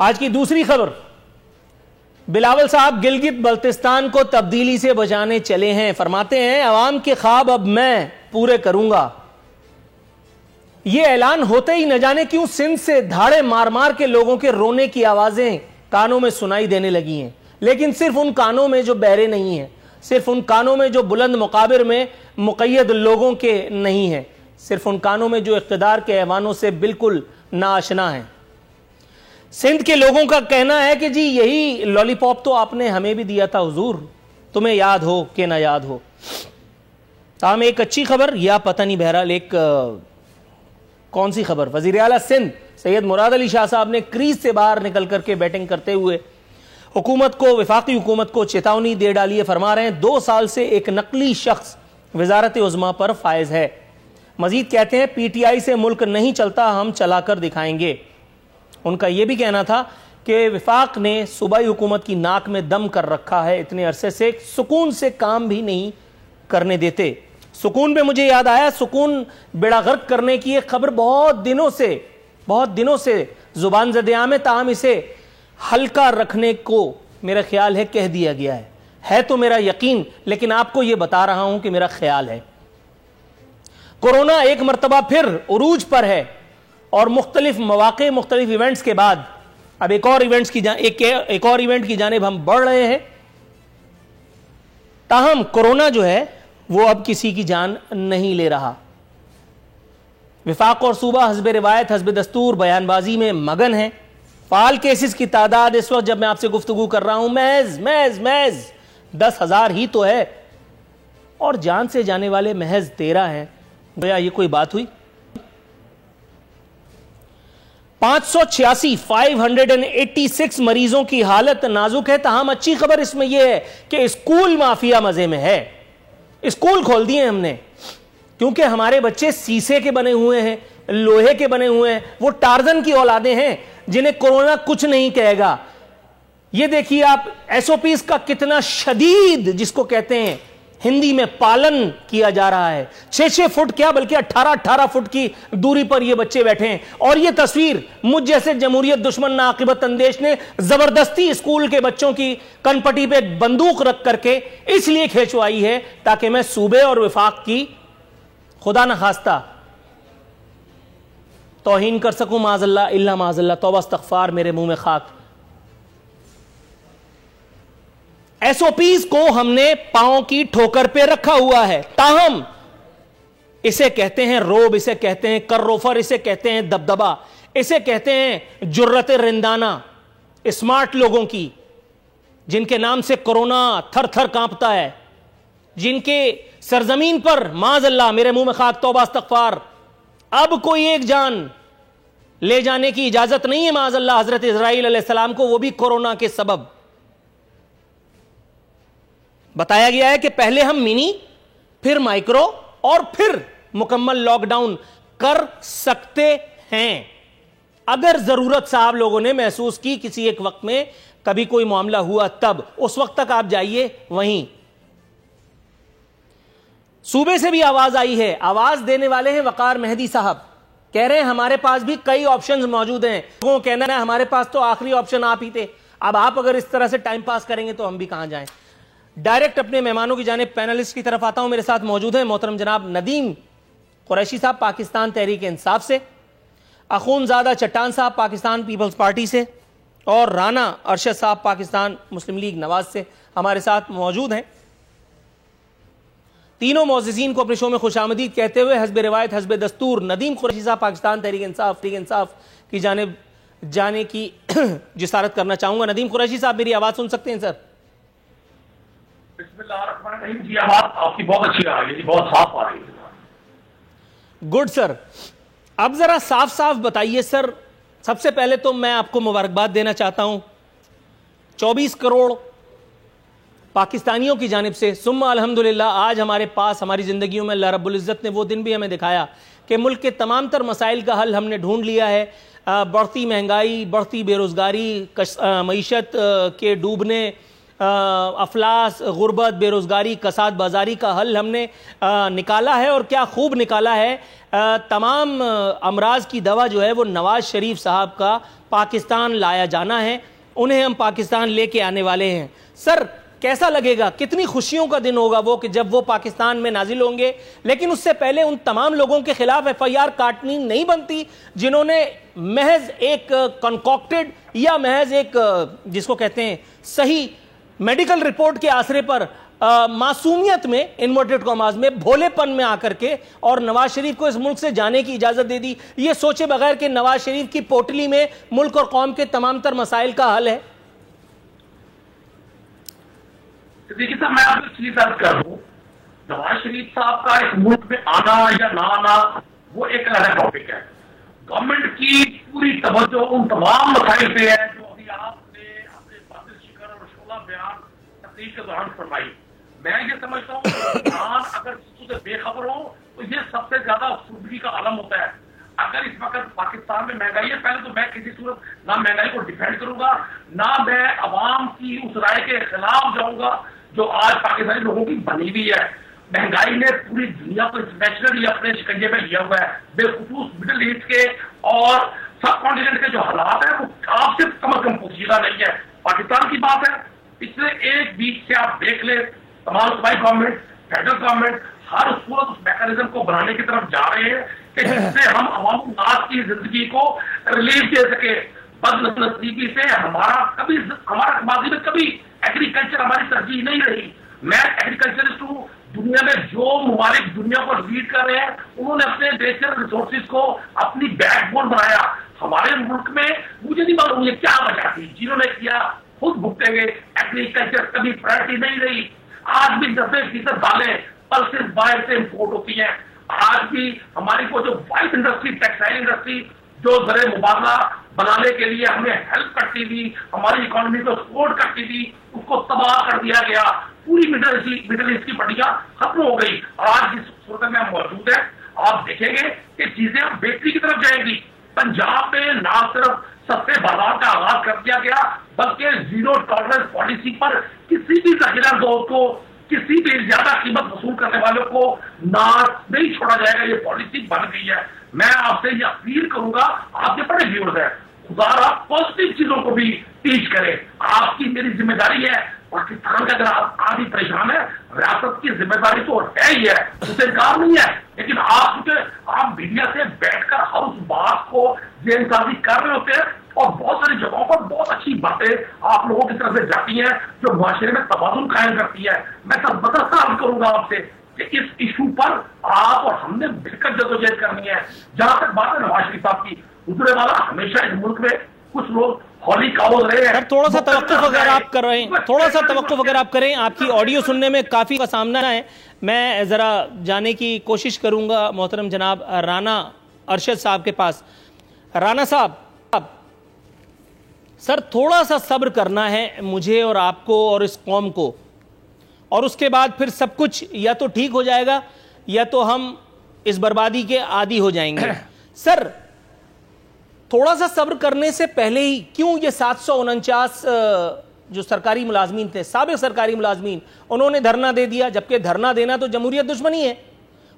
آج کی دوسری خبر، بلاول صاحب گلگت بلتستان کو تبدیلی سے بچانے چلے ہیں، فرماتے ہیں عوام کے خواب اب میں پورے کروں گا۔ یہ اعلان ہوتے ہی نہ جانے کیوں سندھ سے دھاڑے مار مار کے لوگوں کے رونے کی آوازیں کانوں میں سنائی دینے لگی ہیں، لیکن صرف ان کانوں میں جو بہرے نہیں ہیں، صرف ان کانوں میں جو بلند مقابر میں مقید لوگوں کے نہیں ہیں، صرف ان کانوں میں جو اقتدار کے ایوانوں سے بالکل ناآشنا ہیں۔ سندھ کے لوگوں کا کہنا ہے کہ جی یہی لالی پاپ تو آپ نے ہمیں بھی دیا تھا حضور، تمہیں یاد ہو کہ نہ یاد ہو۔ تاہم ایک اچھی خبر، یا پتہ نہیں بہرحال ایک کون سی خبر، وزیر اعلیٰ سندھ سید مراد علی شاہ صاحب نے کریز سے باہر نکل کر کے بیٹنگ کرتے ہوئے حکومت کو، وفاقی حکومت کو چیتاونی دے ڈالی ہے۔ فرما رہے ہیں 2 سال سے ایک نقلی شخص وزارت عظمیٰ پر فائز ہے۔ مزید کہتے ہیں پی ٹی آئی سے ملک نہیں چلتا، ہم چلا کر دکھائیں گے۔ ان کا یہ بھی کہنا تھا کہ وفاق نے صوبائی حکومت کی ناک میں دم کر رکھا ہے، اتنے عرصے سے سکون سے کام بھی نہیں کرنے دیتے۔ سکون پہ مجھے یاد آیا، سکون بیڑا غرق کرنے کی ایک خبر بہت دنوں سے زبان زدیاں میں، تاہم اسے ہلکا رکھنے کو میرا خیال ہے کہہ دیا گیا ہے تو میرا یقین، لیکن آپ کو یہ بتا رہا ہوں کہ میرا خیال ہے۔ کورونا ایک مرتبہ پھر عروج پر ہے اور مختلف مواقع، مختلف ایونٹس کے بعد اب ایک اور ایونٹ کی جانب ہم بڑھ رہے ہیں۔ تاہم کورونا جو ہے وہ اب کسی کی جان نہیں لے رہا۔ وفاق اور صوبہ حسب روایت، حسب دستور بیان بازی میں مگن ہیں۔ فعال کیسز کی تعداد اس وقت جب میں آپ سے گفتگو کر رہا ہوں محض 10,000 ہی تو ہے، اور جان سے جانے والے محض 13 ہیں۔ گویا یہ کوئی بات ہوئی؟ 586 مریضوں کی حالت نازک ہے، تاہم اچھی خبر اس میں یہ ہے کہ اسکول مافیا مزے میں ہے۔ اسکول کھول دیے ہم نے، کیونکہ ہمارے بچے سیسے کے بنے ہوئے ہیں، لوہے کے بنے ہوئے ہیں، وہ ٹارزن کی اولادیں ہیں جنہیں کورونا کچھ نہیں کہے گا۔ یہ دیکھیے آپ ایس او پیز کا کتنا شدید، جس کو کہتے ہیں ہندی میں پالن کیا جا رہا ہے۔ 6 فٹ کیا بلکہ 18 فٹ کی دوری پر یہ بچے بیٹھے ہیں، اور یہ تصویر مجھ جیسے جمہوریت دشمن ناعاقبت اندیش نے زبردستی اسکول کے بچوں کی کن پٹی پہ بندوق رکھ کر کے اس لیے کھینچوائی ہے تاکہ میں صوبے اور وفاق کی خدا نخواستہ توہین کر سکوں، معاذ اللہ، الا معاذ اللہ، توبہ استغفار، میرے منہ میں خاک۔ ایس او پیز کو ہم نے پاؤں کی ٹھوکر پہ رکھا ہوا ہے، تاہم اسے کہتے ہیں روب، اسے کہتے ہیں کروفر، اسے کہتے ہیں دبدبا، اسے کہتے ہیں جرت رندانہ اسمارٹ لوگوں کی، جن کے نام سے کورونا تھر تھر کانپتا ہے، جن کے سرزمین پر معاذ اللہ، میرے منہ میں خاک، توبہ استغفار، اب کوئی ایک جان لے جانے کی اجازت نہیں ہے معاذ اللہ، حضرت اسرائیل علیہ السلام کو، وہ بھی کورونا کے سبب۔ بتایا گیا ہے کہ پہلے ہم منی، پھر مائکرو اور پھر مکمل لاک ڈاؤن کر سکتے ہیں، اگر ضرورت صاحب لوگوں نے محسوس کی کسی ایک وقت میں، کبھی کوئی معاملہ ہوا تب، اس وقت تک آپ جائیے وہیں۔ صوبے سے بھی آواز آئی ہے، آواز دینے والے ہیں وقار مہدی صاحب، کہہ رہے ہیں ہمارے پاس بھی کئی آپشنز موجود ہیں۔ لوگوں کو کہنا ہے ہمارے پاس تو آخری آپشن آپ ہی تھے، اب آپ اگر اس طرح سے ٹائم پاس کریں گے تو ہم بھی کہاں جائیں۔ ڈائریکٹ اپنے مہمانوں کی جانب پینلسٹ کی طرف آتا ہوں، میرے ساتھ موجود ہیں محترم جناب ندیم قریشی صاحب پاکستان تحریک انصاف سے، اخونزادہ چٹان صاحب پاکستان پیپلز پارٹی سے، اور رانا ارشد صاحب پاکستان مسلم لیگ نواز سے ہمارے ساتھ موجود ہیں۔ تینوں معززین کو اپنے شو میں خوش آمدید کہتے ہوئے حسب روایت حسب دستور ندیم قریشی صاحب پاکستان تحریک انصاف کی جانب جانے کی جسارت کرنا چاہوں گا۔ ندیم قریشی صاحب میری آواز سن سکتے ہیں سر؟ بسم اللہ الرحمن الرحیم، جی آواز آپ کی بہت اچھی آ رہی ہے، بہت صاف آ رہی ہے۔ گڈ سر، اب ذرا صاف بتائیے سر، سب سے پہلے تو میں آپ کو مبارکباد دینا چاہتا ہوں 24 کروڑ پاکستانیوں کی جانب سے، ثم الحمدللہ آج ہمارے پاس ہماری زندگیوں میں اللہ رب العزت نے وہ دن بھی ہمیں دکھایا کہ ملک کے تمام تر مسائل کا حل ہم نے ڈھونڈ لیا ہے۔ بڑھتی مہنگائی، بڑھتی بے روزگاری، معیشت کے ڈوبنے، افلاس، غربت، بے روزگاری، کساد بازاری کا حل ہم نے نکالا ہے، اور کیا خوب نکالا ہے۔ تمام امراض کی دوا جو ہے وہ نواز شریف صاحب کا پاکستان لایا جانا ہے، انہیں ہم پاکستان لے کے آنے والے ہیں۔ سر کیسا لگے گا، کتنی خوشیوں کا دن ہوگا وہ کہ جب وہ پاکستان میں نازل ہوں گے، لیکن اس سے پہلے ان تمام لوگوں کے خلاف ایف آئی آر کاٹنی نہیں بنتی جنہوں نے محض ایک کنکاکٹڈ یا محض ایک جس کو کہتے ہیں صحیح میڈیکل رپورٹ کے آسرے پر معصومیت میں انورٹڈ کاماز میں بھولے پن میں آ کر کے اور نواز شریف کو اس ملک سے جانے کی اجازت دے دی، یہ سوچے بغیر کہ نواز شریف کی پوٹلی میں ملک اور قوم کے تمام تر مسائل کا حل ہے۔ دیکھیے صاحب، میں آپ کو چیز عرض کر دوں، نواز شریف صاحب کا اس ملک میں آنا یا نہ آنا وہ ایک الگ ٹاپک ہے۔ گورنمنٹ کی پوری توجہ ان تمام مسائل پہ ہے جو ابھی آپ نے اپنے باطل شکر اور شعلہ بیان تقریر کے دوران فرمائی۔ میں یہ سمجھتا ہوں کہ انسان اگر چیزوں سے بے خبر ہو تو یہ سب سے زیادہ افسردگی کا عالم ہوتا ہے۔ اگر اس وقت پاکستان میں مہنگائی ہے، پہلے تو میں کسی صورت نہ مہنگائی کو ڈیفینڈ کروں گا، نہ میں عوام کی اس رائے کے خلاف جاؤں گا جو آج پاکستانی لوگوں کی بنی ہوئی ہے۔ مہنگائی نے پوری دنیا کو انٹرنیشنلی اپنے شکنجے میں لیا ہوا ہے، بالخصوص مڈل ایسٹ کے اور سب کانٹیننٹ کے جو حالات ہیں وہ آپ سے کم از کم پوشیدہ نہیں ہے۔ پاکستان کی بات ہے، پچھلے ایک ویک سے آپ دیکھ لیں تمام صوبائی گورنمنٹ، فیڈرل گورنمنٹ ہر صورت اس میکانزم کو بنانے کی طرف جا رہے ہیں کہ جس سے ہم عوام الناس کی زندگی کو ریلیف دے سکے۔ بد نصیبی سے ہمارا ماضی میں کبھی ایگریکلچر ہماری ترجیح نہیں رہی۔ میں ایگریکلچرسٹ ہوں، دنیا میں جو ممالک دنیا کو لیڈ کر رہے ہیں انہوں نے اپنے نیچرل ریسورسز کو اپنی بیک بون بنایا۔ ہمارے ملک میں مجھے نہیں معلوم یہ کیا وجہ تھی، جنہوں نے کیا خود بھگتے گئے۔ ایگریکلچر کبھی پرائرٹی نہیں رہی۔ آج بھی 90% دالیں پلسز باہر سے امپورٹ ہوتی ہیں۔ آج بھی ہماری کو جو وائٹ انڈسٹری، ٹیکسٹائل انڈسٹری جو زر مبادلہ بنانے کے لیے ہمیں ہیلپ کرتی تھی، ہماری اکانومی کو سپورٹ کرتی تھی، اس کو تباہ کر دیا گیا۔ پوری مڈل ایسٹ کی پٹیاں ختم ہو گئی۔ آج جس صورت میں ہم موجود ہیں آپ دیکھیں گے کہ چیزیں بہتری کی طرف جائیں گی۔ پنجاب میں نہ صرف سستے بازار کا آغاز کر دیا گیا بلکہ زیرو ٹالرنس پالیسی پر کسی بھی ذخیرہ دوست کو، کسی بھی زیادہ قیمت وصول کرنے والوں کو نہیں چھوڑا جائے گا۔ یہ پالیسی بن گئی ہے۔ میں آپ سے یہ اپیل کروں گا، آپ کے بڑے ویورز ہیں، خدا آپ پازیٹیو چیزوں کو بھی ٹیچ کریں۔ آپ کی میری ذمہ داری ہے، پاکستان کا اگر آپ آدھی پریشان ہے، ریاست کی ذمہ داری تو ہے ہی ہے، اسے انکار نہیں ہے، لیکن آپ میڈیا سے بیٹھ کر ہر اس بات کو ذہن سازی کر رہے ہوتے ہیں اور بہت ساری جگہوں پر بہت اچھی باتیں آپ لوگوں کی طرف سے جاتی ہیں جو معاشرے میں توازن قائم کرتی ہے۔ میں سب عرض کروں گا آپ سے کہ اس ایشو پر آپ اور ہم نے مل کر جدوجہد کرنی ہے۔ جہاں تک بات ہے نواز شریف صاحب کی، گزرے والا ہمیشہ اس ملک میں کچھ لوگ ہولی کاوز رہے ہیں۔ تھوڑا سا توقف اگر آپ کر رہے ہیں، تھوڑا سا توقف اگر آپ کریں، آپ کی آڈیو سننے میں کافی کا سامنا ہے، میں ذرا جانے کی کوشش کروں گا محترم جناب رانا ارشد صاحب کے پاس۔ رانا صاحب، سر تھوڑا سا صبر کرنا ہے مجھے اور آپ کو اور اس قوم کو، اور اس کے بعد پھر سب کچھ یا تو ٹھیک ہو جائے گا یا تو ہم اس بربادی کے عادی ہو جائیں گے۔ سر تھوڑا سا صبر کرنے سے پہلے ہی کیوں یہ 749 جو سرکاری ملازمین تھے، سابق سرکاری ملازمین، انہوں نے دھرنا دے دیا، جبکہ دھرنا دینا تو جمہوریت دشمنی ہے۔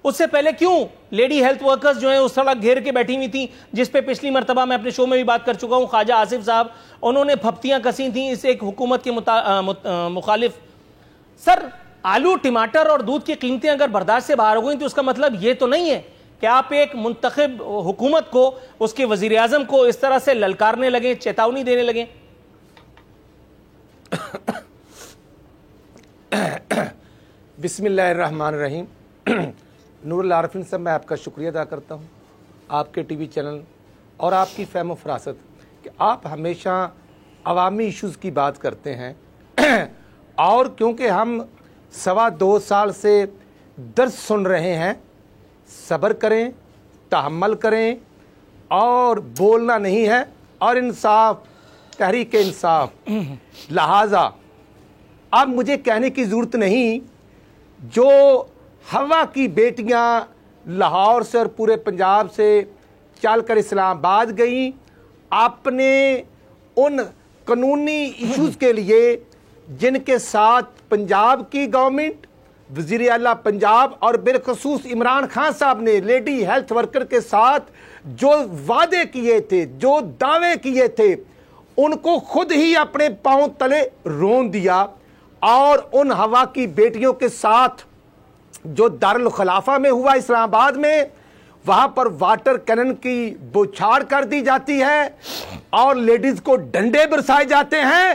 اس سے پہلے کیوں لیڈی ہیلتھ ورکرز جو ہیں اس سڑک گھیر کے بیٹھی ہوئی تھیں، جس پہ پچھلی مرتبہ میں اپنے شو میں بھی بات کر چکا ہوں، خواجہ آصف صاحب، انہوں نے پھپتیاں کسی تھیں اس ایک حکومت کے مخالف۔ سر آلو، ٹماٹر اور دودھ کی قیمتیں اگر برداشت سے باہر ہو گئیں تو اس کا مطلب یہ تو نہیں ہے کہ آپ ایک منتخب حکومت کو، اس کے وزیر اعظم کو اس طرح سے للکارنے لگیں، چیتاونی دینے لگیں۔ بسم اللہ الرحمن الرحیم۔ نور العارفین صاحب، میں آپ کا شکریہ ادا کرتا ہوں، آپ کے ٹی وی چینل اور آپ کی فہم و فراست کہ آپ ہمیشہ عوامی ایشوز کی بات کرتے ہیں، اور کیونکہ ہم 2.25 سال سے درس سن رہے ہیں، صبر کریں، تحمل کریں اور بولنا نہیں ہے، اور انصاف، تحریک انصاف۔ لہٰذا اب مجھے کہنے کی ضرورت نہیں، جو ہوا کی بیٹیاں لاہور سے اور پورے پنجاب سے چل کر اسلام آباد گئیں، اپنے ان قانونی ایشوز کے لیے جن کے ساتھ پنجاب کی گورنمنٹ، وزیر اعلیٰ پنجاب اور بالخصوص عمران خان صاحب نے لیڈی ہیلتھ ورکر کے ساتھ جو وعدے کیے تھے، جو دعوے کیے تھے، ان کو خود ہی اپنے پاؤں تلے رون دیا، اور ان ہوا کی بیٹیوں کے ساتھ جو دارالخلافہ میں ہوا اسلام آباد میں، وہاں پر واٹر کینن کی بوچھاڑ کر دی جاتی ہے اور لیڈیز کو ڈنڈے برسائے جاتے ہیں۔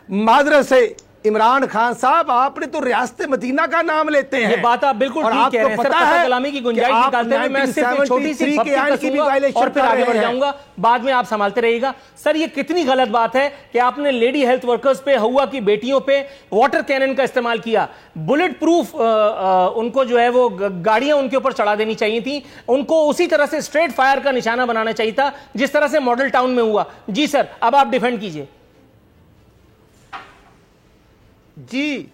معذرت سے عمران خان صاحب، آپ نے تو ریاست مدینہ کا نام لیتے ہیں، یہ بات آپ بالکل ٹھیک کہہ رہے ہیں سر۔ قطع کلامی کی گنجائش نکالتے ہوئے میں صرف ایک چھوٹی سی اور پھر آگے بڑھ جاؤں گا، بعد میں آپ سنبھالتے رہیے گا۔ سر یہ کتنی غلط بات ہے کہ آپ نے لیڈی ہیلتھ ورکرز پہ، ہوا کی بیٹیوں پہ واٹر کینن کا استعمال کیا؟ بلٹ پروف ان کو جو ہے وہ گاڑیاں ان کے اوپر چڑھا دینی چاہیے تھیں، ان کو اسی طرح سے اسٹریٹ فائر کا نشانہ بنانا چاہیے تھا جس طرح سے ماڈل ٹاؤن میں ہوا۔ جی سر، اب آپ ڈیفینڈ کیجئے۔ جی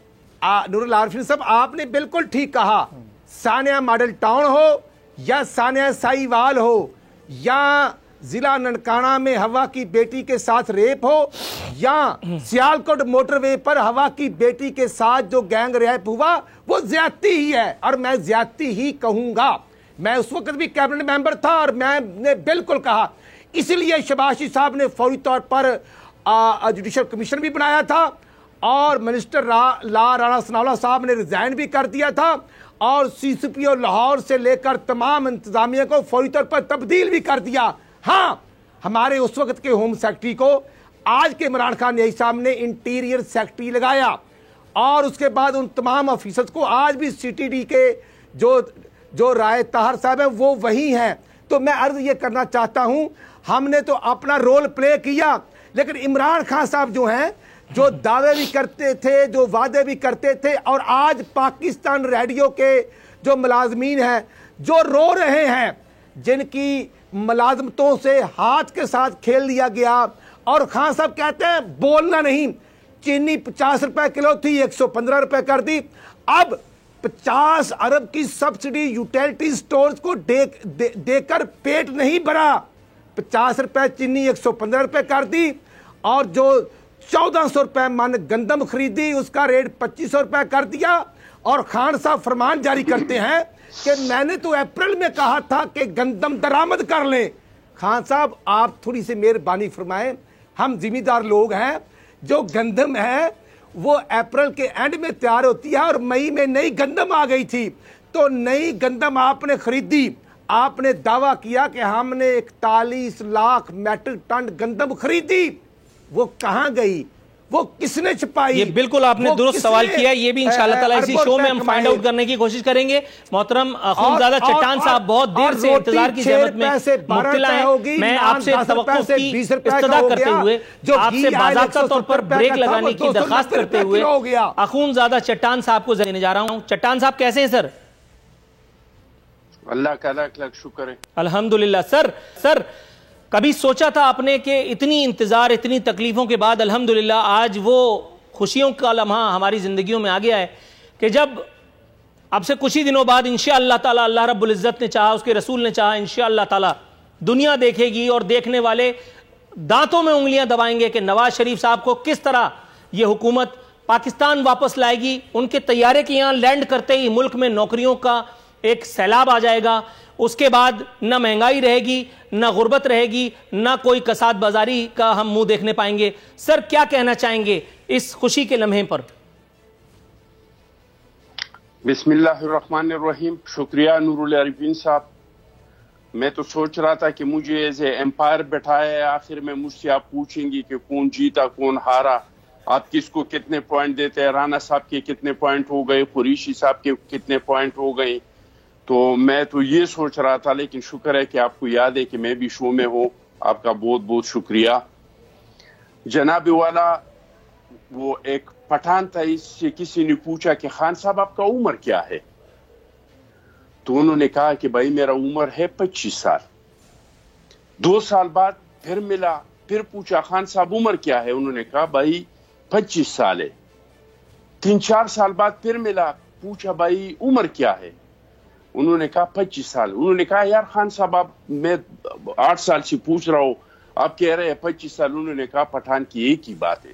نور العارفین صاحب، آپ نے بالکل ٹھیک کہا۔ ثانیہ ماڈل ٹاؤن ہو یا ثانیہ سائیوال ہو یا ضلع ننکانہ میں ہوا کی بیٹی کے ساتھ ریپ ہو یا سیالکوٹ موٹر وے پر ہوا کی بیٹی کے ساتھ جو گینگ ریپ ہوا، وہ زیادتی ہی ہے اور میں زیادتی ہی کہوں گا۔ میں اس وقت بھی کیبنٹ ممبر تھا اور میں نے بالکل کہا، اس لیے شہباز شریف صاحب نے فوری طور پر جوڈیشل کمیشن بھی بنایا تھا اور منسٹر رانا ثناءاللہ صاحب نے ریزائن بھی کر دیا تھا اور سی سی پی او لاہور سے لے کر تمام انتظامیہ کو فوری طور پر تبدیل بھی کر دیا۔ ہاں، ہمارے اس وقت کے ہوم سیکرٹری کو آج کے عمران خان صاحب نے انٹیریئر سیکرٹری لگایا اور اس کے بعد ان تمام آفیسرز کو آج بھی سی ٹی ڈی کے جو رائے طاہر صاحب ہیں وہ وہی ہیں۔ تو میں عرض یہ کرنا چاہتا ہوں، ہم نے تو اپنا رول پلے کیا، لیکن عمران خان صاحب جو ہیں، جو دعوے بھی کرتے تھے، جو وعدے بھی کرتے تھے، اور آج پاکستان ریڈیو کے جو ملازمین ہیں جو رو رہے ہیں، جن کی ملازمتوں سے ہاتھ کے ساتھ کھیل لیا گیا، اور خان صاحب کہتے ہیں بولنا نہیں، چینی 50 روپے کلو تھی 115 روپے کر دی، اب 50 ارب کی سبسڈی یوٹیلٹی سٹورز کو دے کر پیٹ نہیں بھرا، 50 روپے چینی 115 روپے کر دی، اور جو 1400 روپے من گندم خریدی اس کا ریٹ 2500 روپے کر دیا، اور خان صاحب فرمان جاری کرتے ہیں کہ میں نے تو اپریل میں کہا تھا کہ گندم درآمد کر لیں۔ خان صاحب آپ تھوڑی سی مہربانی فرمائیں، ہم ذمہ دار لوگ ہیں، جو گندم ہے وہ اپریل کے اینڈ میں تیار ہوتی ہے اور مئی میں نئی گندم آ گئی تھی، تو نئی گندم آپ نے خریدی، آپ نے دعویٰ کیا کہ ہم نے 41 لاکھ میٹرک ٹن گندم خریدی، وہ کہاں گئی؟ وہ کس نے چھپائی؟ یہ بالکل آپ نے درست سوال کیا، یہ بھی انشاءاللہ تعالی اسی شو میں ہم فائنڈ آؤٹ کرنے کی کوشش کریں گے۔ محترم خونزادہ چٹان صاحب بہت دیر سے انتظار کی زحمت میں مبتلا ہیں، میں آپ سے توقف کی استدا کرتے ہوئے، آپ سے باضابطہ طور پر بریک لگانے کی درخواست کرتے ہوئے خونزادہ چٹان صاحب کو دینے جا رہا ہوں۔ چٹان صاحب کیسے ہیں سر؟ اللہ کا لاکھ لاکھ شکر ہے، الحمدللہ۔ سر کبھی سوچا تھا آپ نے کہ اتنی انتظار، اتنی تکلیفوں کے بعد الحمدللہ آج وہ خوشیوں کا لمحہ ہماری زندگیوں میں آ گیا ہے کہ جب اب سے کچھ ہی دنوں بعد انشاءاللہ تعالی اللہ رب العزت نے چاہا، اس کے رسول نے چاہا، انشاءاللہ تعالی دنیا دیکھے گی اور دیکھنے والے دانتوں میں انگلیاں دبائیں گے کہ نواز شریف صاحب کو کس طرح یہ حکومت پاکستان واپس لائے گی۔ ان کے طیارے کے یہاں لینڈ کرتے ہی ملک میں نوکریوں کا ایک سیلاب آ جائے گا، اس کے بعد نہ مہنگائی رہے گی، نہ غربت رہے گی، نہ کوئی کساد بازاری کا ہم منہ دیکھنے پائیں گے۔ سر کیا کہنا چاہیں گے اس خوشی کے لمحے پر؟ بسم اللہ الرحمن الرحیم۔ شکریہ نور العارفین صاحب۔ میں تو سوچ رہا تھا کہ مجھے ایز اے امپائر بٹھایا ہے، آخر میں مجھ سے آپ پوچھیں گی کہ کون جیتا کون ہارا، آپ کس کو کتنے پوائنٹ دیتے ہیں، رانا صاحب کے کتنے پوائنٹ ہو گئے، قریشی صاحب کے کتنے پوائنٹ ہو گئے، تو میں تو یہ سوچ رہا تھا، لیکن شکر ہے کہ آپ کو یاد ہے کہ میں بھی شو میں ہوں۔ آپ کا بہت بہت شکریہ جناب والا۔ وہ ایک پٹھان تھا، اس سے کسی نے پوچھا کہ خان صاحب آپ کا عمر کیا ہے، تو انہوں نے کہا کہ بھائی میرا عمر ہے 25 سال۔ 2 سال بعد پھر ملا، پھر پوچھا خان صاحب عمر کیا ہے، انہوں نے کہا بھائی 25 سال ہے۔ 3-4 سال بعد پھر ملا، پوچھا بھائی عمر کیا ہے، انہوں نے کہا 25 سال۔ انہوں نے کہا یار خان صاحب آپ، میں 8 سال سے پوچھ رہا ہوں، آپ کہہ رہے ہیں 25 سال۔ انہوں نے کہا پٹھان کی ایک ہی بات ہے،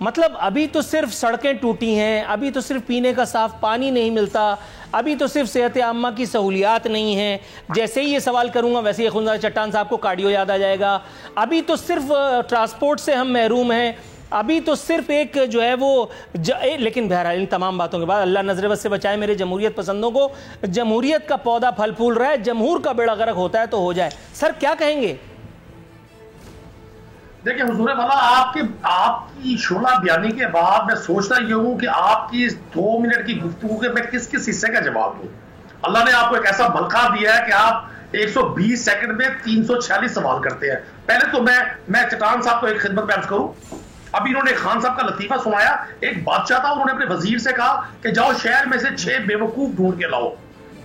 مطلب ابھی تو صرف سڑکیں ٹوٹی ہیں, ابھی تو صرف پینے کا صاف پانی نہیں ملتا, ابھی تو صرف صحت عامہ کی سہولیات نہیں ہیں. جیسے ہی یہ سوال کروں گا ویسے ہی خنزہ چٹان صاحب کو کارڈیو یاد آ جائے گا. ابھی تو صرف ٹرانسپورٹ سے ہم محروم ہیں, ابھی تو صرف ایک جو ہے وہ لیکن بہرحال ان تمام باتوں کے بعد اللہ نظر بد سے بچائے میرے جمہوریت پسندوں کو. جمہوریت کا پودا پھل پھول رہا ہے, جمہور کا بیڑا غرق ہوتا ہے تو ہو جائے. سر کیا کہیں گے؟ دیکھیں حضور والا, آپ کی شعلہ بیانی کے بعد میں سوچتا یہ ہوں کہ آپ کی 2 منٹ کی گفتگو کے میں کس حصے کا جواب دوں. اللہ نے آپ کو ایک ایسا ملکہ دیا ہے کہ آپ 120 سیکنڈ میں 346 سوال کرتے ہیں. پہلے تو میں چٹان صاحب کو ایک خدمت میں عرض کروں. ابھی انہوں نے خان صاحب کا لطیفہ سنایا. ایک بادشاہ تھا, انہوں نے اپنے وزیر سے کہا کہ جاؤ شہر میں سے 6 بیوقوف ڈھونڈ کے لاؤ,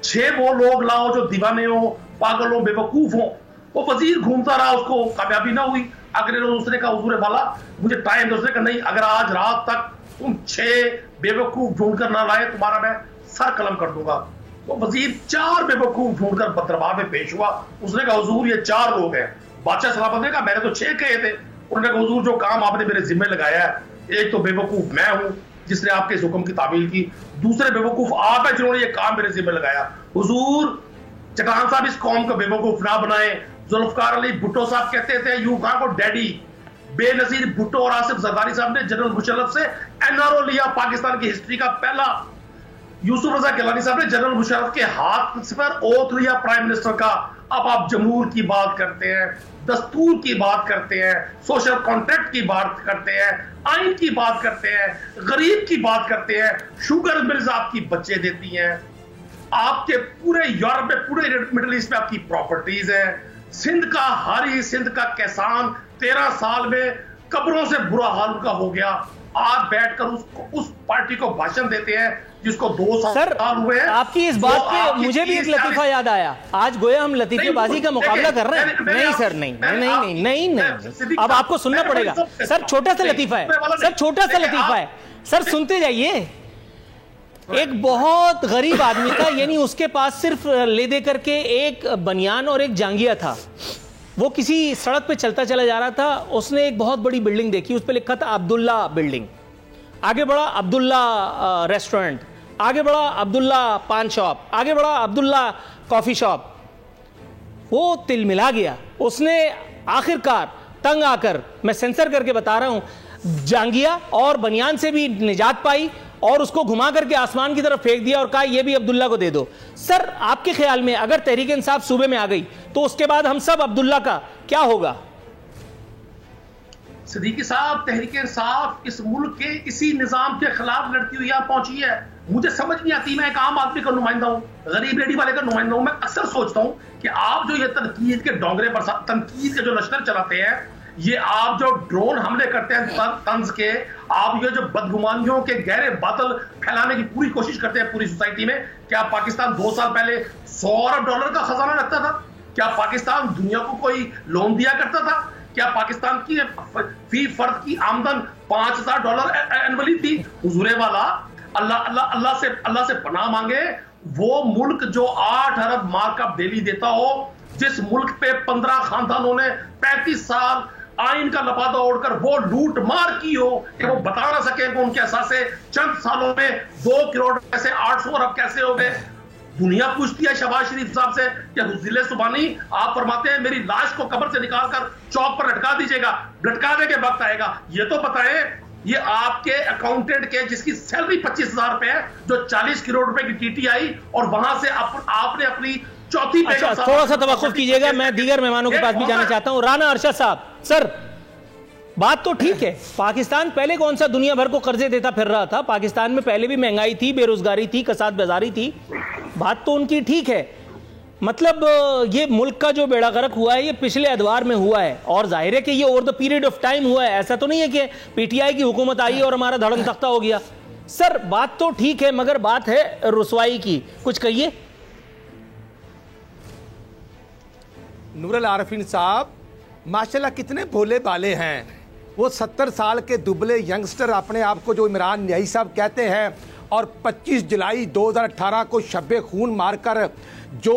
6 وہ لوگ لاؤ جو دیوانے ہوں, پاگل ہوں, بیوقوف ہوں. وہ وزیر گھومتا رہا, اس کو کامیابی نہ ہوئی. اگلے روز اس نے کہا حضور والا مجھے ٹائم دو. اس نے کہا نہیں, اگر آج رات تک تم 6 بیوقوف ڈھونڈ کر نہ لائے تمہارا میں سر قلم کر دوں گا. وہ وزیر 4 بیوقوف ڈھونڈ کر دربار میں پیش ہوا. اس نے کہا حضور یہ 4 لوگ ہیں. بادشاہ سلامت نے کہا میں نے تو 6 کہے تھے. انہوں نے کہا حضور جو کام آپ نے میرے ذمہ لگایا ہے, ایک تو بیوقوف میں ہوں جس نے آپ کے اس حکم کی تعمیل کی, دوسرے بیوقوف آپ ہیں جنہوں نے یہ کام میرے ذمہ لگایا. حضور چٹان صاحب اس قوم کو بیوقوف نہ بنائیں. ذوالفقار علی بھٹو صاحب کہتے تھے یو کہاں کو ڈیڈی. بے نظیر بھٹو اور آصف زرداری صاحب نے جنرل مشرف سے NRO لیا, پاکستان کی ہسٹری کا پہلا. یوسف رضا گیلانی صاحب نے جنرل مشرف کے ہاتھ پر اوتھ لیا پرائم منسٹر کا. اب آپ جمہور کی بات کرتے ہیں, دستور کی بات کرتے ہیں, سوشل کانٹریکٹ کی بات کرتے ہیں, آئین کی بات کرتے ہیں, غریب کی بات کرتے ہیں. شوگر ملز آپ کی بچے دیتی ہیں. آپ کے پورے یورپ میں, پورے مڈل ایسٹ میں آپ کی پراپرٹیز ہیں. سندھ کا ہاری, سندھ کا کسان 13 سال میں قبروں سے برا حال کا ہو گیا. آپ بیٹھ کر اس پارٹی کو بھاشن دیتے ہیں جس کو 2 سال ہوئے ہیں. آپ کی اس بات پہ مجھے بھی ایک لطیفہ یاد آیا. آج گویا ہم لطیفے بازی کا مقابلہ کر رہے ہیں. نہیں سر, نہیں, اب آپ کو سننا پڑے گا. سر چھوٹا سا لطیفہ ہے, سر چھوٹا سا لطیفہ ہے, سر سنتے جائیے. ایک بہت غریب آدمی تھا, یعنی اس کے پاس صرف لے دے کر کے ایک بنیان اور ایک جانگیا تھا. وہ کسی سڑک پہ چلتا چلا جا رہا تھا, اس نے ایک بہت بڑی بلڈنگ دیکھی, اس پہ لکھا تھا عبداللہ بلڈنگ. آگے بڑھا عبداللہ ریسٹورنٹ, آگے بڑھا عبداللہ پان شاپ, آگے بڑھا عبداللہ کافی شاپ. وہ تل ملا گیا. اس نے آخر کار تنگ آ کر, میں سینسر کر کے بتا رہا ہوں, جانگیا اور بنیان سے بھی نجات پائی اور اس کو گھما کر کے آسمان کی طرف پھینک دیا اور کہا یہ بھی عبداللہ کو دے دو. سر آپ کے خیال میں اگر تحریک انصاف صوبے میں آ گئی تو اس کے بعد ہم سب عبداللہ کا کیا ہوگا؟ صدیقی صاحب, تحریک انصاف اس ملک کے اسی نظام کے خلاف لڑتی ہوئی یہاں پہنچی ہے. مجھے سمجھ نہیں آتی, میں ایک عام آدمی کا نمائندہ ہوں, غریب ریڈی والے کا نمائندہ ہوں. میں اکثر سوچتا ہوں کہ آپ جو یہ تنقید کے ڈونگرے پر تنقید کے جو نشر چلاتے ہیں, یہ آپ جو ڈرون حملے کرتے ہیں طنز کے, آپ یہ جو بدگمانیوں کے گہرے بادل پھیلانے کی پوری کوشش کرتے ہیں پوری سوسائٹی میں. کیا پاکستان 2 سال پہلے $100 ارب کا خزانہ رکھتا تھا؟ کیا پاکستان دنیا کو کوئی لون دیا کرتا تھا؟ کیا پاکستان کی فی فرد کی آمدن $5000 اینولی تھی؟ حضور والا اللہ سے پناہ مانگے. وہ ملک جو 8 ارب مارک اپ ڈیلی دیتا ہو, جس ملک پہ 15 خاندانوں نے 35 سال آئین کا لبادہ اوڑھ کر وہ لوٹ مار کی ہو کہ وہ بتا نہ سکے کہ ان کے اثاثے چند سالوں میں 2 کروڑ کیسے 800 ارب کیسے ہو گئے. دنیا پوچھتی ہے شہباز شریف صاحب سے کہ ضلع سبحانی آپ فرماتے ہیں میری لاش کو قبر سے نکال کر چوک پر لٹکا دیجیے گا, لٹکانے کے وقت آئے گا. یہ تو بتائیں, یہ آپ کے اکاؤنٹنٹ کے جس کی سیلری 25,000 روپے ہے, جو 40 کروڑ روپے کی TT آئی اور وہاں سے آپ نے اپنی چوتھی. اچھا تھوڑا سا توقف کیجئے گا, میں دیگر مہمانوں کے پاس بھی جانا چاہتا ہوں. رانا ارشد صاحب, سر بات تو ٹھیک ہے, پاکستان پہلے کون سا دنیا بھر کو قرضے دیتا پھر رہا تھا؟ پاکستان میں پہلے بھی مہنگائی تھی, بے روزگاری تھی, کساد بازاری تھی. بات تو ان کی ٹھیک ہے, مطلب یہ ملک کا جو بیڑا غرق ہوا ہے یہ پچھلے ادوار میں ہوا ہے, اور ظاہر ہے کہ یہ over the period of time ہوا ہے. ایسا تو نہیں ہے کہ PTI کی حکومت آئی اور ہمارا دھڑم تختہ ہو گیا. سر بات تو ٹھیک ہے, مگر بات ہے رسوائی کی. کچھ کہیے. نور العارفین صاحب ماشاءاللہ کتنے بھولے بالے ہیں. وہ 70 سال کے دبلے ینگسٹر اپنے آپ کو جو عمران نیائی صاحب کہتے ہیں, اور 25 جولائی 2018 کو شب خون مار کر جو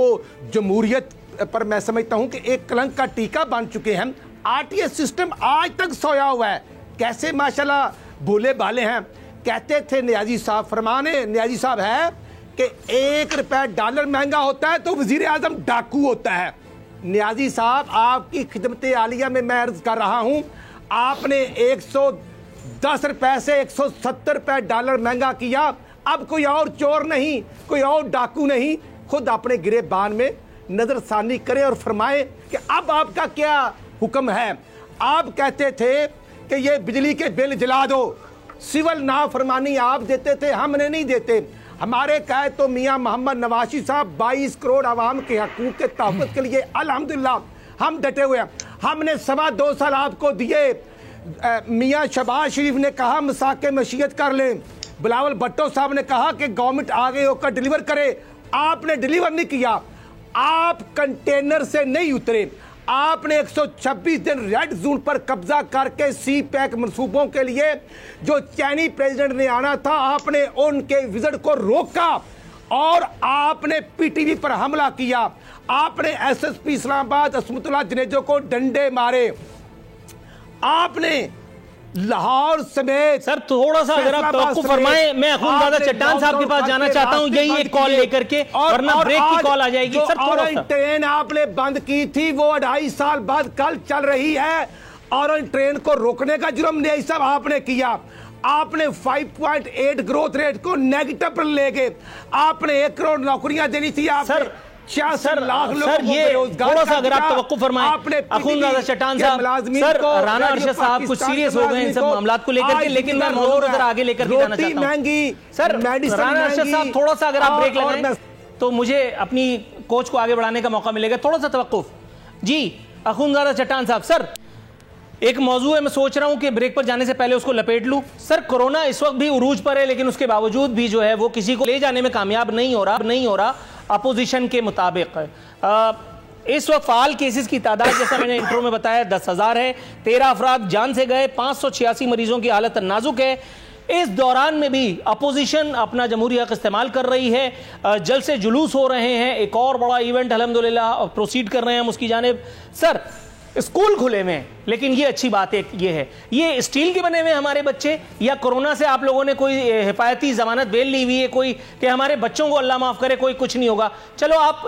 جمہوریت پر میں سمجھتا ہوں کہ ایک کلنک کا ٹیکہ بن چکے ہیں. RTI سسٹم آج تک سویا ہوا ہے. کیسے ماشاءاللہ بھولے بھالے ہیں. کہتے تھے نیازی صاحب، فرمانے نیازی صاحب ہے کہ 1 روپے ڈالر مہنگا ہوتا ہے تو وزیر اعظم ڈاکو ہوتا ہے. نیازی صاحب آپ کی خدمت عالیہ میں عرض کر رہا ہوں، آپ نے 110 روپے سے 170 روپے ڈالر مہنگا کیا. اب کوئی اور چور نہیں، کوئی اور ڈاکو نہیں، خود اپنے گریبان میں نظر ثانی کرے اور فرمائے کہ اب آپ کا کیا حکم ہے. آپ کہتے تھے کہ یہ بجلی کے بل جلا دو، سول نافرمانی آپ دیتے تھے، ہم نے نہیں دیتے. ہمارے قائد تو میاں محمد نوازی صاحب 22 کروڑ عوام کے حقوق کے تحفظ کے لیے الحمدللہ ہم ڈٹے ہوئے ہیں. ہم نے 2.25 سال آپ کو دیے. میاں شہباز شریف نے کہا مساق مشیت کر لیں، بلاول بھٹو صاحب نے کہا کہ گورنمنٹ آگے ہو کر ڈیلیور کرے، آپ نے ڈیلیور نہیں کیا. آپ کنٹینر سے نہیں اترے. آپ نے 126 دن ریڈ زون پر قبضہ کر کے سی پیک منصوبوں کے لیے جو چینی پریزیڈنٹ نے آنا تھا، آپ نے ان کے وزٹ کو روکا اور آپ نے پی ٹی وی پر حملہ کیا. آپ نے ایس ایس پی اسلام آباد عصمت اللہ جنیجو کو ڈنڈے مارے. آپ نے لاہور سمیت سر تھوڑا سا اگر آپ توقف فرمائیں، میں اخونزادہ چٹان صاحب کے پاس جانا چاہتا ہوں، یہی ایک کال لے کر کے، ورنہ بریک کی کال آ جائے گی. سر تھوڑا سا ٹرین آپ نے بند کی تھی، وہ 2.5 سال بعد کل چل رہی ہے، اور ٹرین کو روکنے کا جرم نہیں صاحب آپ نے کیا. آپ نے 5.8 گروتھ ریٹ کو نیگیٹو پر لے گئے. آپ نے 1 کروڑ نوکریاں دینی تھی. آپ سر 66 لاکھ لوگوں کو یہ بیروزگار تھوڑا سا اگر آپ توقف فرمائیں اخونزادہ چٹان صاحب. سر رانا ارشد صاحب کچھ سیریس ہو گئے ان سب معاملات کو لے کر کے، لیکن میں موضوع ذرا آگے لے کر کے جانا چاہتا ہوں. سر رانا ارشد صاحب تھوڑا سا اگر آپ بریک لگائیں تو مجھے اپنی کوچ کو آگے بڑھانے کا موقع ملے گا. تھوڑا سا توقف. جی اخونزادہ چٹان صاحب، سر ایک موضوع ہے، میں سوچ رہا ہوں کہ بریک پر جانے سے پہلے اس کو لپیٹ لوں. سر کورونا اس وقت بھی عروج پر ہے، لیکن اس کے باوجود بھی جو ہے وہ کسی کو لے جانے میں کامیاب نہیں ہو رہا اپوزیشن کے مطابق. اس وقت فعال کیسز کی تعداد جیسا میں نے انٹرو میں بتایا 10,000 ہے. 13 افراد جان سے گئے، 586 مریضوں کی حالت نازک ہے. اس دوران میں بھی اپوزیشن اپنا جمہوری حق استعمال کر رہی ہے. جلسے جلوس ہو رہے ہیں. ایک اور بڑا ایونٹ الحمدللہ پروسیڈ کر رہے ہیں ہم اس کی جانب. سر اسکول کھلے ہوئے ہیں، لیکن یہ اچھی بات ایک یہ ہے، یہ اسٹیل کے بنے ہوئے ہمارے بچے، یا کورونا سے آپ لوگوں نے کوئی حفاظتی ضمانت بیل لی ہوئی ہے کوئی کہ ہمارے بچوں کو اللہ معاف کرے کوئی کچھ نہیں ہوگا؟ چلو آپ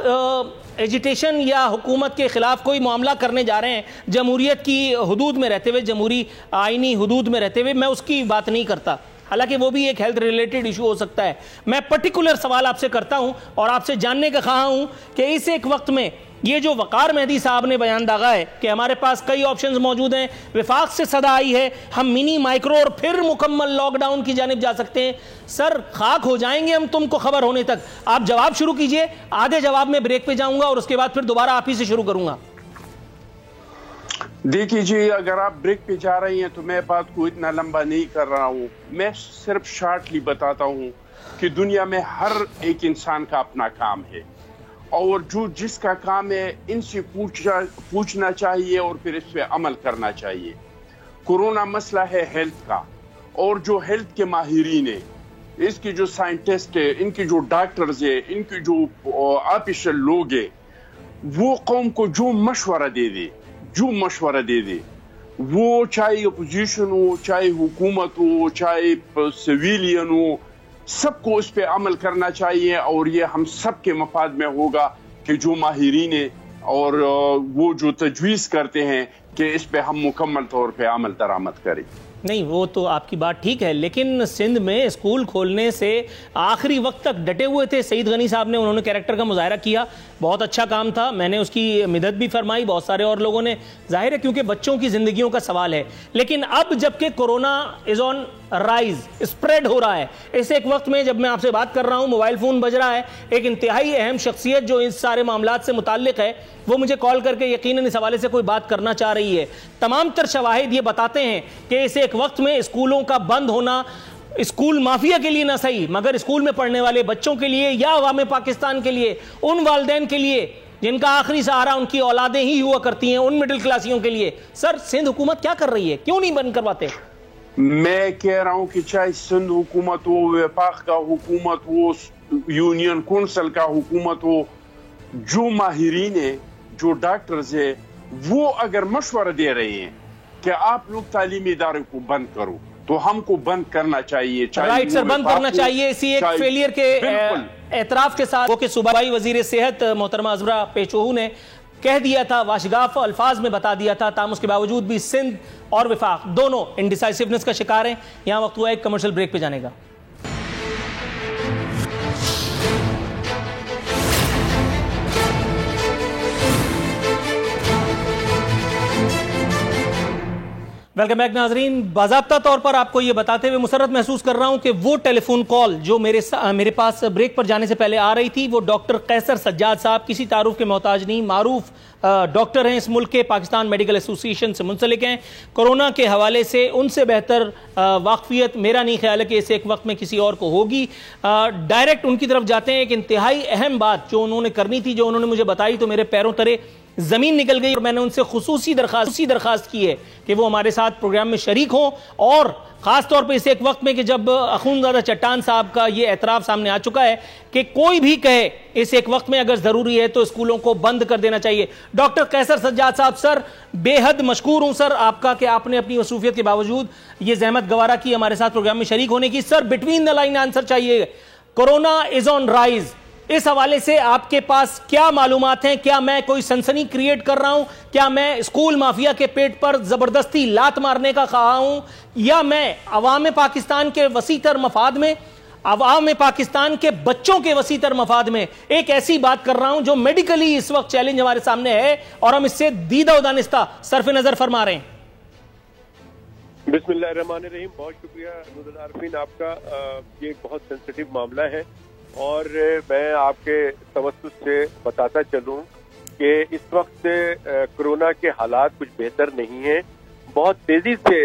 ایجیٹیشن یا حکومت کے خلاف کوئی معاملہ کرنے جا رہے ہیں جمہوریت کی حدود میں رہتے ہوئے، جمہوری آئینی حدود میں رہتے ہوئے، میں اس کی بات نہیں کرتا، حالانکہ وہ بھی ایک ہیلتھ ریلیٹڈ ایشو ہو سکتا ہے. میں پرٹیکولر سوال آپ سے کرتا ہوں اور آپ سے جاننے کا خواہاں ہوں کہ اس ایک وقت میں یہ جو وقار مہدی صاحب نے بیان داغا ہے کہ ہمارے پاس کئی آپشنز موجود ہیں، وفاق سے صدا آئی ہے ہم منی مائکرو اور پھر مکمل لاک ڈاؤن کی جانب جا سکتے ہیں. سر خاک ہو جائیں گے ہم تم کو خبر ہونے تک. آپ جواب شروع کیجئے، آدھے جواب میں بریک پہ جاؤں گا اور اس کے بعد پھر دوبارہ آپ ہی سے شروع کروں گا. دیکھیے جی، اگر آپ بریک پہ جا رہی ہیں تو میں بات کو اتنا لمبا نہیں کر رہا ہوں. میں صرف شارٹلی بتاتا ہوں کہ دنیا میں ہر ایک انسان کا اپنا کام ہے، اور جو جس کا کام ہے ان سے پوچھنا چاہیے اور پھر اس پہ عمل کرنا چاہیے. کورونا مسئلہ ہے ہیلتھ کا، اور جو ہیلتھ کے ماہرین ہیں، اس کی جو سائنٹسٹ ہے، ان کی جو ڈاکٹرز ہیں، ان کی جو آفیشل لوگ ہیں، وہ قوم کو جو مشورہ دے دے وہ چاہے اپوزیشن ہو، چاہے حکومت ہو، چاہے سویلین ہو، سب کو اس پہ عمل کرنا چاہیے. اور یہ ہم سب کے مفاد میں ہوگا کہ جو ماہرین ہیں اور وہ جو تجویز کرتے ہیں کہ اس پہ ہم مکمل طور پہ عمل درآمد کریں. نہیں وہ تو آپ کی بات ٹھیک ہے، لیکن سندھ میں اسکول کھولنے سے آخری وقت تک ڈٹے ہوئے تھے سعید غنی صاحب نے، انہوں نے کیریکٹر کا مظاہرہ کیا، بہت اچھا کام تھا، میں نے اس کی مدد بھی فرمائی، بہت سارے اور لوگوں نے، ظاہر ہے کیونکہ بچوں کی زندگیوں کا سوال ہے. لیکن اب جبکہ کورونا از آن رائز، اسپریڈ ہو رہا ہے، اس ایک وقت میں جب میں آپ سے بات کر رہا ہوں موبائل فون بج رہا ہے، ایک انتہائی اہم شخصیت جو اس سارے معاملات سے متعلق ہے وہ مجھے کال کر کے یقیناً اس حوالے سے کوئی بات کرنا چاہ رہی ہے. تمام تر شواہد یہ بتاتے ہیں کہ اس ایک وقت میں اسکولوں کا بند ہونا اسکول مافیا کے لیے نہ صحیح، مگر اسکول میں پڑھنے والے بچوں کے لیے یا عوام پاکستان کے لیے، ان والدین کے لیے جن کا آخری سہارا ان کی اولادیں ہی ہوا کرتی ہیں، ان مڈل کلاسیوں کے لیے. سر سندھ حکومت کیا کر رہی ہے، کیوں نہیں بند کرواتے؟ میں کہہ رہا ہوں کہ چاہے سندھ حکومت ہو، وفاق کا حکومت ہو، یونین کونسل کا حکومت ہو، جو ماہرین ہیں، جو ڈاکٹرز ہیں، وہ اگر مشورہ دے رہے ہیں کہ آپ لوگ تعلیمی ادارے کو بند کرو، تو ہم کو بند کرنا چاہیے. رائٹ سر, بند کرنا چاہیے. اسی ایک فیلئر کے اعتراف کے ساتھ وہ کہ صوبائی وزیر صحت محترمہ عذرا پیشوہو نے کہہ دیا تھا, واشگاف الفاظ میں بتا دیا تھا, تاہم اس کے باوجود بھی سندھ اور وفاق دونوں انڈیسائسونس کا شکار ہیں. یہاں وقت ہوا ایک کمرشل بریک پہ جانے کا. ویلکم بیک ناظرین. باضابطہ طور پر آپ کو یہ بتاتے ہوئے مسرت محسوس کر رہا ہوں کہ وہ ٹیلی فون کال جو میرے پاس بریک پر جانے سے پہلے آ رہی تھی وہ ڈاکٹر قیصر سجاد صاحب, کسی تعارف کے محتاج نہیں, معروف ڈاکٹر ہیں اس ملک کے, پاکستان میڈیکل ایسوسی ایشن سے منسلک ہیں. کورونا کے حوالے سے ان سے بہتر واقفیت میرا نہیں خیال ہے کہ اس ایک وقت میں کسی اور کو ہوگی. ڈائریکٹ ان کی طرف جاتے ہیں. ایک انتہائی اہم بات جو انہوں نے کرنی تھی, جو انہوں نے مجھے بتائی تو میرے پیروں تلے زمین نکل گئی, اور میں نے ان سے خصوصی درخواست کی ہے کہ وہ ہمارے ساتھ پروگرام میں شریک ہوں, اور خاص طور پہ اس ایک وقت میں کہ جب اخونزادہ چٹان صاحب کا یہ اعتراف سامنے آ چکا ہے کہ کوئی بھی کہے اس ایک وقت میں اگر ضروری ہے تو اسکولوں کو بند کر دینا چاہیے. ڈاکٹر قیصر سجاد صاحب, سر بے حد مشکور ہوں سر آپ کا کہ آپ نے اپنی مصروفیت کے باوجود یہ زحمت گوارا کی ہمارے ساتھ پروگرام میں شریک ہونے کی. سر بٹوین دا لائن آنسر چاہیے. کورونا از آن رائز, اس حوالے سے آپ کے پاس کیا معلومات ہیں؟ کیا میں کوئی سنسنی کریٹ کر رہا ہوں؟ کیا میں اسکول مافیا کے پیٹ پر زبردستی لات مارنے کا خواہاں ہوں, یا میں عوام پاکستان کے وسیع تر مفاد میں, عوام پاکستان کے بچوں کے وسیع تر مفاد میں ایک ایسی بات کر رہا ہوں جو میڈیکلی اس وقت چیلنج ہمارے سامنے ہے اور ہم اس سے دیدہ و دانستہ صرف نظر فرما رہے ہیں؟ بسم اللہ الرحمن الرحیم. بہت شکریہ نور العارفین, آپ کا یہ بہت سینسٹیو معاملہ ہے, اور میں آپ کے توسط سے بتاتا چلوں کہ اس وقت کورونا کے حالات کچھ بہتر نہیں ہیں. بہت تیزی سے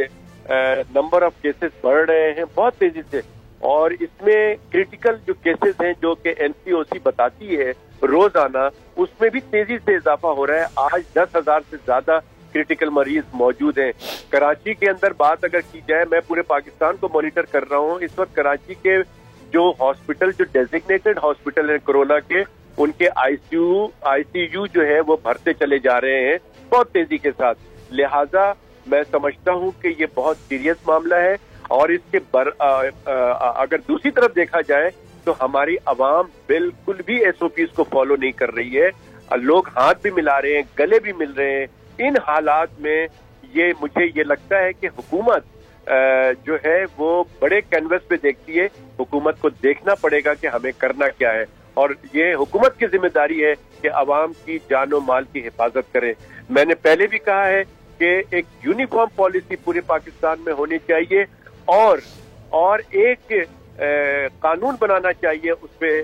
نمبر آف کیسز بڑھ رہے ہیں, بہت تیزی سے, اور اس میں کریٹیکل جو کیسز ہیں جو کہ NCOC بتاتی ہے روزانہ, اس میں بھی تیزی سے اضافہ ہو رہا ہے. آج 10,000 سے زیادہ کریٹیکل مریض موجود ہیں. کراچی کے اندر بات اگر کی جائے, میں پورے پاکستان کو مانیٹر کر رہا ہوں, اس وقت کراچی کے جو ہاسپٹل, جو ڈیزگنیٹڈ ہاسپٹل ہیں کورونا کے, ان کے آئی سی یو جو ہے وہ بھرتے چلے جا رہے ہیں بہت تیزی کے ساتھ. لہٰذا میں سمجھتا ہوں کہ یہ بہت سیریس معاملہ ہے, اور اس کے اگر دوسری طرف دیکھا جائے تو ہماری عوام بالکل بھی SOPs کو فالو نہیں کر رہی ہے. لوگ ہاتھ بھی ملا رہے ہیں, گلے بھی مل رہے ہیں. ان حالات میں مجھے یہ لگتا ہے کہ حکومت جو ہے وہ بڑے کینوس پہ دیکھتی ہے. حکومت کو دیکھنا پڑے گا کہ ہمیں کرنا کیا ہے, اور یہ حکومت کی ذمہ داری ہے کہ عوام کی جان و مال کی حفاظت کرے. میں نے پہلے بھی کہا ہے کہ ایک یونیفارم پالیسی پورے پاکستان میں ہونی چاہیے, اور ایک قانون بنانا چاہیے اس پہ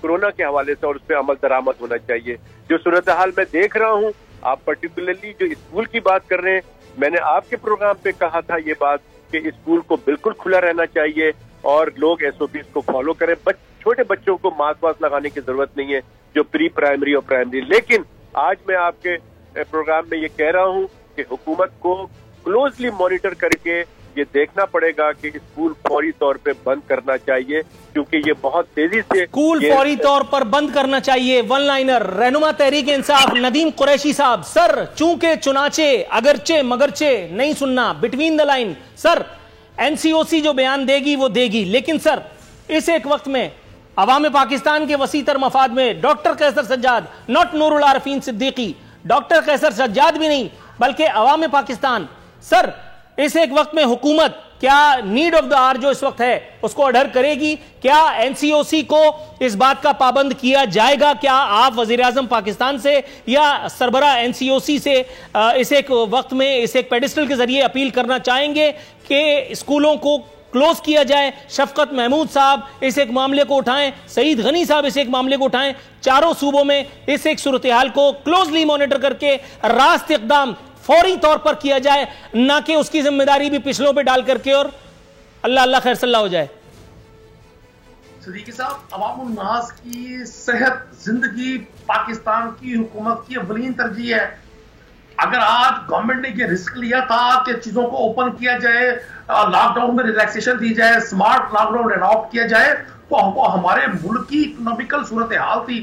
کورونا کے حوالے سے, اور اس پہ عمل درآمد ہونا چاہیے. جو صورتحال میں دیکھ رہا ہوں, آپ پرٹیکولرلی جو اسکول کی بات کر رہے ہیں, میں نے آپ کے پروگرام پہ کہا تھا یہ بات کہ اسکول کو بالکل کھلا رہنا چاہیے اور لوگ SOPs کو فالو کریں. چھوٹے بچوں کو ماسک لگانے کی ضرورت نہیں ہے جو پری پرائمری اور پرائمری. لیکن آج میں آپ کے پروگرام میں یہ کہہ رہا ہوں کہ حکومت کو کلوزلی مانیٹر کر کے یہ دیکھنا پڑے گا کہ اسکول فوری طور پہ بند کرنا چاہیے, کیونکہ یہ بہت تیزی سے اسکول فوری طور پر بند کرنا چاہیے. ون لائنر رہنما تحریک انصاف ندیم قریشی صاحب, سر چونکہ چنانچہ اگرچہ مگرچہ نہیں سننا, between the line sir NCOC جو بیان دے گی وہ دے گی, لیکن سر اس ایک وقت میں عوام پاکستان کے وسیع تر مفاد میں doctor Qaiser Sajjad, not Noor ul Arifeen Siddiqui, doctor Qaiser Sajjad بھی نہیں بلکہ عوام پاکستان, سر اس ایک وقت میں حکومت کیا نیڈ آف دا آر جو اس وقت ہے اس کو اڈھر کرے گی؟ کیا NCOC کو اس بات کا پابند کیا جائے گا؟ کیا آپ وزیر اعظم پاکستان سے یا سربراہ NCOC سے اس ایک وقت میں اس ایک پیڈسٹل کے ذریعے اپیل کرنا چاہیں گے کہ اسکولوں کو کلوز کیا جائے؟ شفقت محمود صاحب اس ایک معاملے کو اٹھائیں, سعید غنی صاحب اس ایک معاملے کو اٹھائیں, چاروں صوبوں میں اس ایک صورتحال کو کلوزلی مانیٹر کر کے راست اقدام فوری طور پر کیا جائے, نہ کہ اس کی ذمہ داری بھی پچھلوں پہ ڈال کر کے اور اللہ خیر صلی اللہ ہو جائے. صدیقی صاحب, عوام الناس کی صحت زندگی پاکستان کی حکومت کی اولین ترجیح ہے. اگر آج گورنمنٹ نے یہ رسک لیا تھا کہ چیزوں کو اوپن کیا جائے, لاک ڈاؤن میں ریلیکسیشن دی جائے, اسمارٹ لاک ڈاؤن اڈاپٹ کیا جائے, تو ہمارے ملک کی اکنامیکل صورتحال تھی.